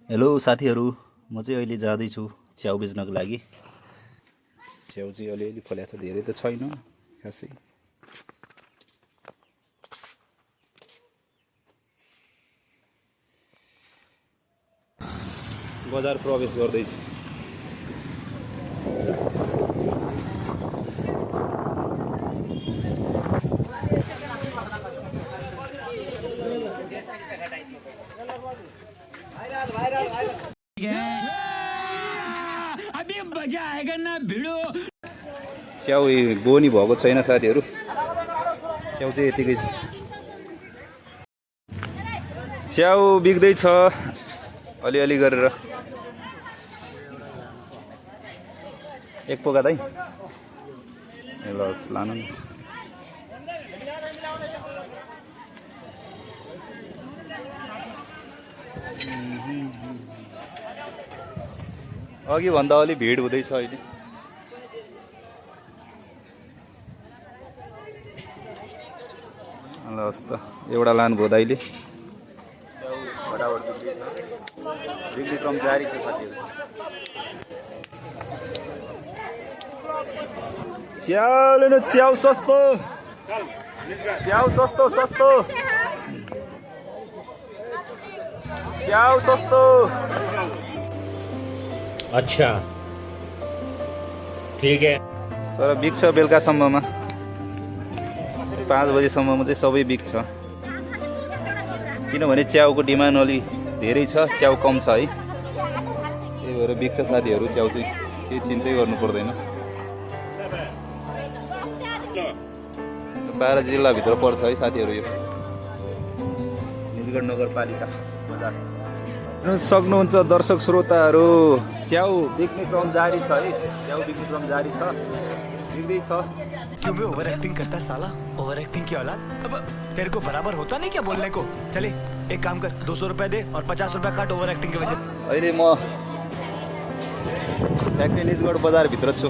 Hello साथीहरू, म चाहिँ अहिले जाँदैछु च्याउ बेच्नको लागि। च्याउ चाहिँ अलिअलि फलेको छ, धेरै त छैन खासै। बजार प्रवेश गर्दैछु। अभी मजा आएगा ना भिडो। च्याउ बोनी भएको छैन साथीहरू, च्याउ चाहिँ यतिकै छ। च्याउ बिक्दैछ अलिअलि गरेर। एक पोका दाइ, ल लानु नि। अघि भन्दा अलि भिड हुँदैछ अहिले। ल हस् त, एउटा लानुभयो दाइले। बिक्री क्रम जारी छ साथीहरू। च्याउ लिनु, च्याउ सस्तो, च्याउ सस्तो सस्तो, च्याउ सस्तो। अच्छा ठीक है। तर बिक्छ बेलुकासम्ममा, 5 बजेसम्ममा चाहिँ सबै बिक्छ। किनभने च्याउको डिमान्ड अलि धेरै छ, च्याउ कम छ है, त्यही भएर बिक्छ साथीहरू। च्याउ चाहिँ केही चिन्तै गर्नु पर्दैन। 12 जिल्लाभित्र पर्छ है साथीहरू यो निजगढ नगरपालिका बजार। सक्नुहुन्छ दर्शक श्रोताहरू, च्याउ बिक्ने क्रम जारी छ है, च्याउ बिक्ने क्रम जारी छ, बिक्दैछ। क्यों बे ओवर एक्टिंग करता है साला, ओवर एक्टिंग की औलाद। अब तेरे को बराबर होता नहीं क्या बोलने को। चले एक काम कर, 200 रुपए दे और 50 रुपए काट ओवर एक्टिंग के वजह। अहिले म ठ्याक्कै निजगढ बजारभित्र छु।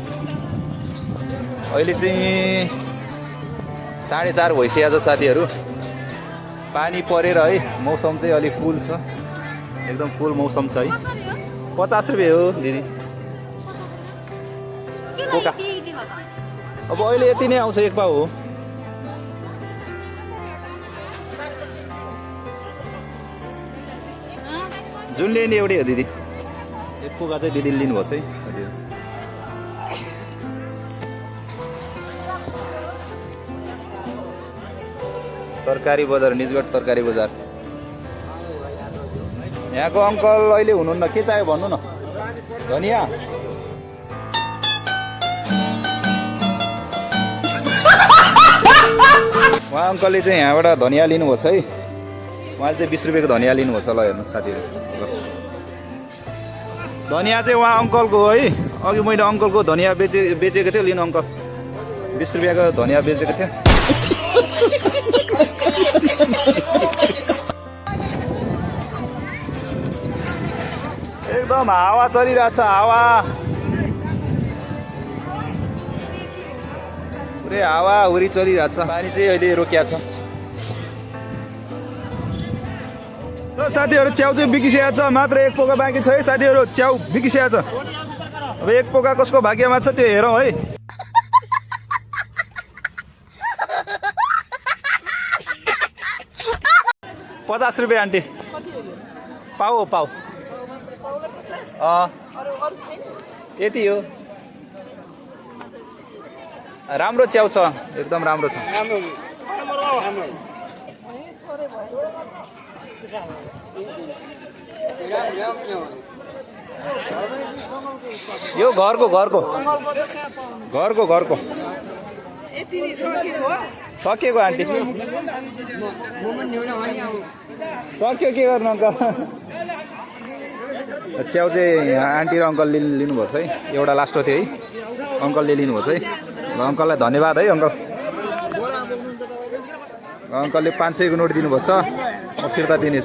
अहिले चाहिँ 4:30 भइसकेको छ साथीहरू। पानी परेर है, मौसम चाहिँ अलिक कुल छ, एकदम कुल मौसम छ है। 50 रुपियाँ हो दिदी पोका। अब अहिले यति नै आउँछ, एक पाउ हो। जुन लिने एउटै हो दिदी, एक पोका चाहिँ दिदीले लिनुभएको छ है। हजुर, तरकारी बजार, निजगढ तरकारी बजार। यहाँको अङ्कल अहिले हुनुहुन्न, के चाहियो भन्नु न। धनिया, उहाँ अङ्कलले चाहिँ यहाँबाट धनिया लिनुभएको छ है। उहाँले चाहिँ 20 रुपियाँको धनिया लिनुभएको छ। ल हेर्नु साथीहरू, धनिया चाहिँ उहाँ अङ्कलको हो है। अघि मैले अङ्कलको धनिया बेचेको थिएँ, लिनु अङ्कल। 20 रुपियाँको धनिया बेचेको थिएँ। एकदम हावा चलिरहेछ, हावा पुरै हावा हुरी चलिरहेछ। पानी चाहिँ अहिले रोकिया छ। ल साथीहरू, च्याउ चाहिँ बिकिसकेको छ, मात्र एक पोका बाँकी छ है साथीहरू। च्याउ बिकिसकेको छ। अब एक पोका कसको भाग्यमा छ त्यो हेरौँ है। ₹50 आन्टी, पाउ हो पाउ। यति हो। राम्रो च्याउ छ, एकदम राम्रो छ। यो घरको घरको घरको घरको सकिएको आन्टी, सक्यो, के गर्नु अङ्कल। च्याउ चाहिँ आन्टी र अङ्कलले लिनुभएको छ है। एउटा लास्ट थियो है, अङ्कलले लिनुभएको छ है। ल अङ्कललाई धन्यवाद है अङ्कल। अङ्कलले 500 को नोट दिनुभएको छ, म फिर्ता दिनेछु।